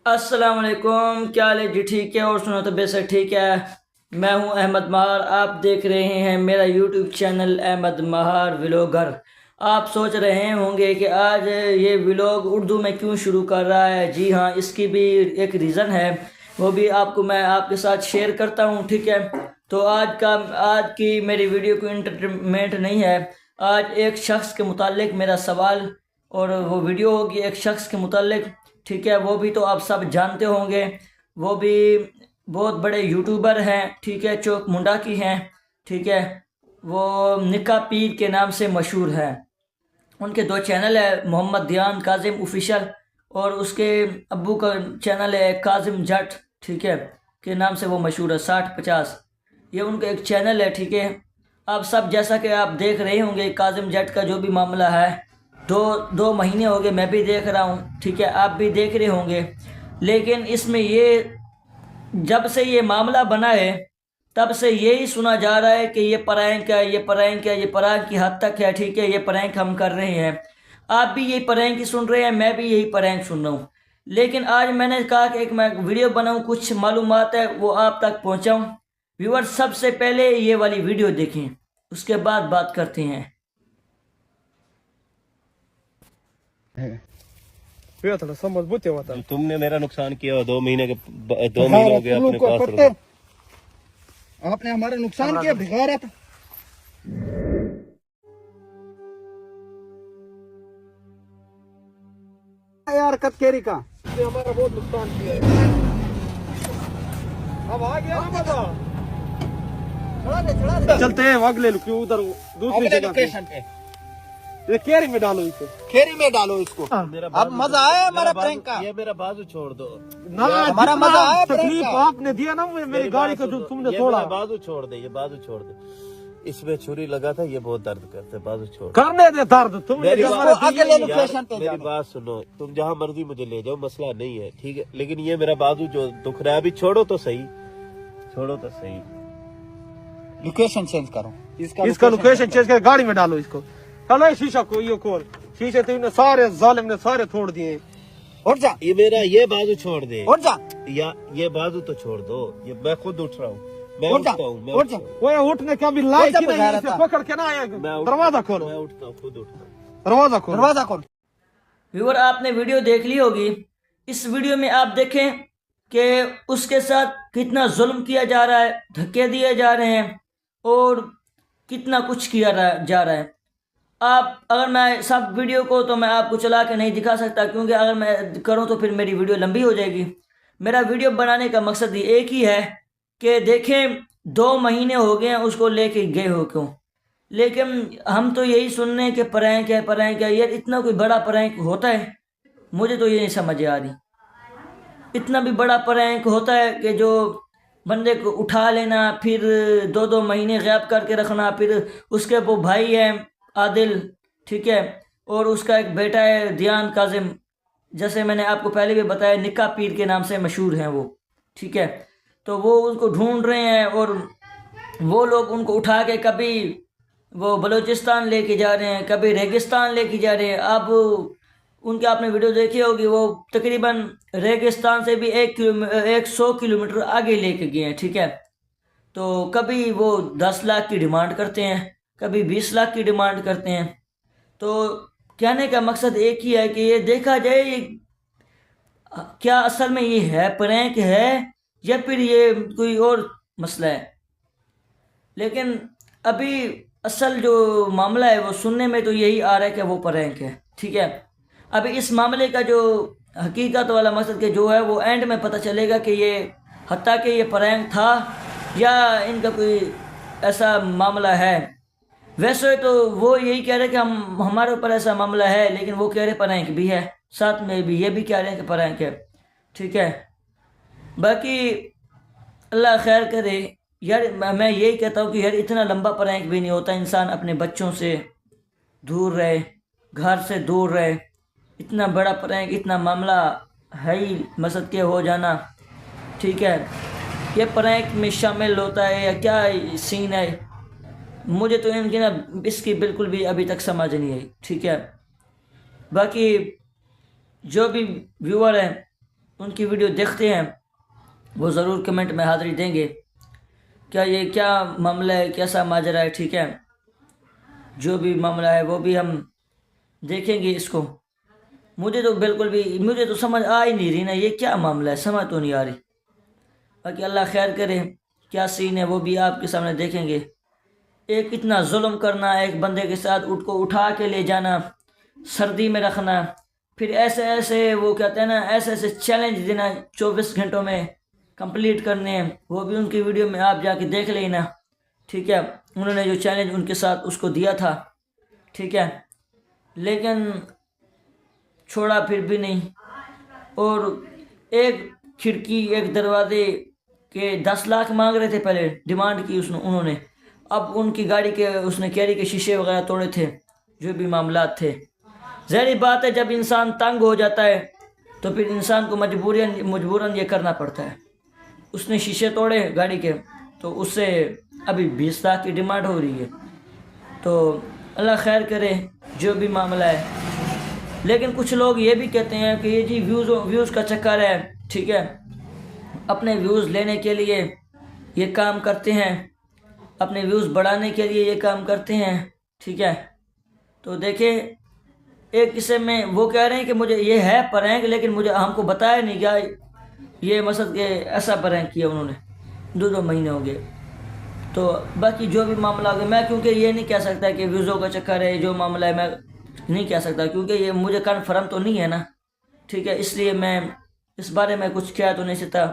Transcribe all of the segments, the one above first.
السلام علیکم، کیا حال ہے جی؟ ٹھیک ہے؟ اور سنو تو بے سے ٹھیک ہے۔ میں ہوں احمد مہار، آپ دیکھ رہے ہیں میرا یوٹیوب چینل احمد مہار ولاگر۔ آپ سوچ رہے ہوں گے کہ آج یہ ولاگ اردو میں کیوں شروع کر رہا ہے؟ جی ہاں، اس کی بھی ایک ریزن ہے، وہ بھی میں آپ کے ساتھ شیئر کرتا ہوں، ٹھیک ہے؟ تو آج کی میری ویڈیو کو انٹرٹینمنٹ نہیں ہے، آج ایک شخص کے متعلق میرا سوال اور وہ ویڈیو ہوگی ایک شخص کے متعلق، ٹھیک ہے؟ وہ بھی تو آپ سب جانتے ہوں گے، وہ بھی بہت بڑے یوٹیوبر ہیں، ٹھیک ہے؟ چوک منڈا کی ہیں، ٹھیک ہے؟ وہ نکا پیر کے نام سے مشہور ہیں۔ ان کے 2 چینل ہے، محمد دیان کاظم آفیشیل، اور اس کے ابو کا چینل ہے کاظم جٹ، ٹھیک ہے؟ کے نام سے وہ مشہور ہے، 60-50، یہ ان کا ایک چینل ہے، ٹھیک ہے؟ آپ سب جیسا کہ آپ دیکھ رہے ہوں گے کاظم جٹ کا جو بھی معاملہ ہے، دو مہینے ہو گئے میں بھی دیکھ رہا ہوں، ٹھیک ہے؟ آپ بھی دیکھ رہے ہوں گے، لیکن اس میں یہ جب سے یہ معاملہ بنا ہے تب سے یہی سنا جا رہا ہے کہ یہ پرینک ہے، یہ پرینک ہے، یہ پرینک کی حد تک ہے، ٹھیک ہے؟ یہ پرینک ہم کر رہے ہیں، آپ بھی یہی پرینک ہی سن رہے ہیں، میں بھی یہی پرینک سن رہا ہوں۔ لیکن آج میں نے کہا کہ میں ویڈیو بناؤں، کچھ معلومات ہے وہ آپ تک پہنچاؤں۔ ویور سب سے پہلے یہ والی ویڈیو دیکھیں، اس کے بعد بات کرتے ہیں۔ مضبوط ہوتا تم نے میرا نقصان کیا، 2 مہینے ہو گئے اپنے پاس رکھو۔ آپ نے ہمارا نقصان کیا، بغیرت۔ یار کت کیری کا ہمارا بہت نقصان کیا ہے۔ اب آ گیا نا مزہ، چلتے ہیں اگلے کیوں ادھر دوسری جگہ پہ یہ کیری میں ڈالو اس کو، کیری میں ڈالو اس کو۔ اب مزہ آیا ہمارا پرینک کا؟ یہ میرا بازو چھوڑ دو، ہمارا مزہ آیا، تکلیف آپ نے دیا نا میری گاڑی کو جو تم نے توڑا۔ بازو چھوڑ دے، یہ بازو چھوڑ دے، اس میں چھری لگا تھا، یہ بہت درد کرتا ہے، بازو چھوڑ دے۔ کرنے دے درد، تم نے میری بات سنو، تم جہاں مرضی مجھے لے جاؤ، مسئلہ نہیں ہے، ٹھیک ہے؟ لیکن یہ میرا بازو جو دکھ رہا ہے ابھی، چھوڑو تو صحیح، چھوڑو تو صحیح۔ لوکیشن چینج کرو، اس کا لوکیشن چینج کر، گاڑی میں ڈالو اس کو۔ چلو یہ شیشہ کو، یہ کھول، شیشے تو سارے ظالم نے سارے توڑ دیے۔ اٹھ جا، یہ بازو چھوڑ دے، اٹھ جا، یہ بازو تو چھوڑ دو، یہ میں خود اٹھ رہا ہوں، میں اٹھتا ہوں، میں اٹھ جا۔ وہ اٹھنے کا بھی لائق ہی نہیں، اسے پکڑ کے نہ آیا۔ دروازہ کھولو، میں اٹھتا ہوں، خود اٹھتا ہوں، دروازہ کھولو، دروازہ کھولو۔ ویور آپ نے ویڈیو دیکھ لی ہوگی، اس ویڈیو میں آپ دیکھیں کہ اس کے ساتھ کتنا ظلم کیا جا رہا ہے، دھکے دیے جا رہے ہیں، اور کتنا کچھ کیا جا رہا ہے۔ اگر میں سب ویڈیو کو تو میں آپ کو چلا کے نہیں دکھا سکتا، کیونکہ اگر میں کروں تو پھر میری ویڈیو لمبی ہو جائے گی۔ میرا ویڈیو بنانے کا مقصد ایک ہی ہے کہ دیکھیں 2 مہینے ہو گئے ہیں اس کو لے کے گئے ہو کیوں، لیکن ہم تو یہی سننے کہ پرینک ہے، پرینک ہے۔ یار اتنا کوئی بڑا پرینک ہوتا ہے؟ مجھے تو یہ نہیں سمجھ آ رہی، اتنا بھی بڑا پرینک ہوتا ہے کہ جو بندے کو اٹھا لینا، پھر 2 مہینے غائب کر کے رکھنا، پھر اس کے وہ بھائی ہے عادل، ٹھیک ہے؟ اور اس کا ایک بیٹا ہے دیان کاظم، جیسے میں نے آپ کو پہلے بھی بتایا، نکا پیر کے نام سے مشہور ہیں وہ، ٹھیک ہے؟ تو وہ ان کو ڈھونڈ رہے ہیں، اور وہ لوگ ان کو اٹھا کے کبھی وہ بلوچستان لے کے جا رہے ہیں، کبھی ریگستان لے کے جا رہے ہیں۔ اب ان کے آپ نے ویڈیو دیکھی ہوگی، وہ تقریباً ریگستان سے بھی 100 کلومیٹر آگے لے کے گئے ہیں، ٹھیک ہے؟ تو کبھی وہ 10 لاکھ کی ڈیمانڈ کرتے ہیں، کبھی 20 لاکھ کی ڈیمانڈ کرتے ہیں۔ تو کہنے کا مقصد ایک ہی ہے کہ یہ دیکھا جائے کیا اصل میں یہ ہے پرینک ہے یا پھر یہ کوئی اور مسئلہ ہے۔ لیکن ابھی اصل جو معاملہ ہے وہ سننے میں تو یہی آ رہا ہے کہ وہ پرینک ہے، ٹھیک ہے؟ ابھی اس معاملے کا جو حقیقت والا مقصد کہ جو ہے وہ اینڈ میں پتہ چلے گا کہ یہ حتیٰ کہ یہ پرینک تھا یا ان کا کوئی ایسا معاملہ ہے۔ ویسے تو وہ یہی کہہ رہے کہ ہمارے اوپر ایسا معاملہ ہے، لیکن وہ کہہ رہے پرینک بھی ہے، ساتھ میں بھی یہ بھی کہہ رہے ہیں کہ پرینک ہے، ٹھیک ہے؟ باقی اللہ خیر کرے۔ یار میں یہی کہتا ہوں کہ یار اتنا لمبا پرینک بھی نہیں ہوتا، انسان اپنے بچوں سے دور رہے، گھر سے دور رہے۔ اتنا بڑا پرینک، اتنا معاملہ ہے ہی مقصد کے ہو جانا، ٹھیک ہے؟ یہ پرینک میں شامل ہوتا ہے یا کیا سین ہے؟ مجھے تو ان کی نا اس کی بالکل بھی ابھی تک سمجھ نہیں آئی، ٹھیک ہے؟ باقی جو بھی ویور ہیں ان کی ویڈیو دیکھتے ہیں وہ ضرور کمنٹ میں حاضری دیں گے کیا یہ کیا معاملہ ہے, کیسا ماجرا ہے. ٹھیک ہے, جو بھی معاملہ ہے وہ بھی ہم دیکھیں گے اس کو. مجھے تو سمجھ آ ہی نہیں رہی نا, یہ کیا معاملہ ہے, سمجھ تو نہیں آ رہی. باقی اللہ خیر کرے, کیا سین ہے وہ بھی آپ کے سامنے دیکھیں گے. ایک اتنا ظلم کرنا, ایک بندے کے ساتھ کو اٹھا کے لے جانا, سردی میں رکھنا, پھر ایسے وہ کہتے ہیں نا ایسے چیلنج دینا 24 گھنٹوں میں کمپلیٹ کرنے ہیں. وہ بھی ان کی ویڈیو میں آپ جا کے دیکھ لینا. ٹھیک ہے, انہوں نے جو چیلنج ان کے ساتھ اس کو دیا تھا. ٹھیک ہے, لیکن چھوڑا پھر بھی نہیں. اور ایک کھڑکی ایک دروازے کے 10 لاکھ مانگ رہے تھے, پہلے ڈیمانڈ کی انہوں نے. اب ان کی گاڑی کے اس نے کیری کے شیشے وغیرہ توڑے تھے, جو بھی معاملات تھے. ظاہری بات ہے جب انسان تنگ ہو جاتا ہے تو پھر انسان کو مجبوراً یہ کرنا پڑتا ہے. اس نے شیشے توڑے گاڑی کے, تو اس سے ابھی 20 لاکھ کی ڈیمانڈ ہو رہی ہے. تو اللہ خیر کرے جو بھی معاملہ ہے. لیکن کچھ لوگ یہ بھی کہتے ہیں کہ یہ جی ویوز کا چکر ہے. ٹھیک ہے, اپنے ویوز لینے کے لیے یہ کام کرتے ہیں, اپنے ویوز بڑھانے کے لیے یہ کام کرتے ہیں. ٹھیک ہے, تو دیکھیں ایک قصے میں وہ کہہ رہے ہیں کہ مجھے یہ ہے پرینک, لیکن ہم کو بتایا نہیں کیا یہ مقصد کہ ایسا پرینک کیا انہوں نے. 2 مہینے ہو گئے. تو باقی جو بھی معاملہ ہو گیا, میں کیونکہ یہ نہیں کہہ سکتا کہ ویوزوں کا چکر ہے جو معاملہ ہے, میں نہیں کہہ سکتا کیونکہ یہ مجھے کنفرم تو نہیں ہے نا. ٹھیک ہے, اس لیے میں اس بارے میں کچھ کہہ تو نہیں سکتا.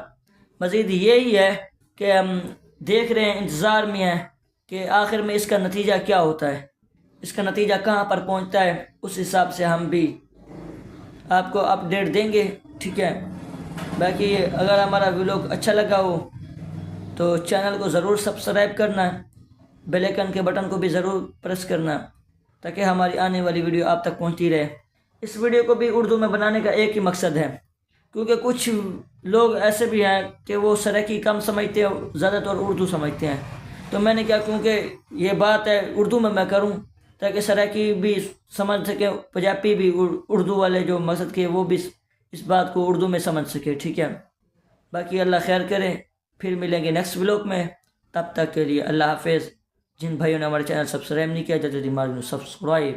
مزید یہی ہے کہ ہم دیکھ رہے ہیں, انتظار میں ہیں کہ آخر میں اس کا نتیجہ کیا ہوتا ہے, اس کا نتیجہ کہاں پر پہنچتا ہے. اس حساب سے ہم بھی آپ کو اپڈیٹ دیں گے. ٹھیک ہے, باقی اگر ہمارا ویلوگ اچھا لگا ہو تو چینل کو ضرور سبسکرائب کرنا, بیل آئیکن کے بٹن کو بھی ضرور پریس کرنا تاکہ ہماری آنے والی ویڈیو آپ تک پہنچتی رہے. اس ویڈیو کو بھی اردو میں بنانے کا ایک ہی مقصد ہے, کیونکہ کچھ لوگ ایسے بھی ہیں کہ وہ سرائکی کم سمجھتے ہیں, زیادہ تر اردو سمجھتے ہیں. تو میں نے کیا کیونکہ یہ بات ہے اردو میں کروں تاکہ سرائکی بھی سمجھ سکے, پنجابی بھی, اردو والے جو مقصد کے وہ بھی اس بات کو اردو میں سمجھ سکے. ٹھیک ہے, باقی اللہ خیر کرے, پھر ملیں گے نیکسٹ ولاگ میں. تب تک کے لیے اللہ حافظ. جن بھائیوں نے ہمارے چینل سبسکرائب نہیں کیا جلدی مار سبسکرائب.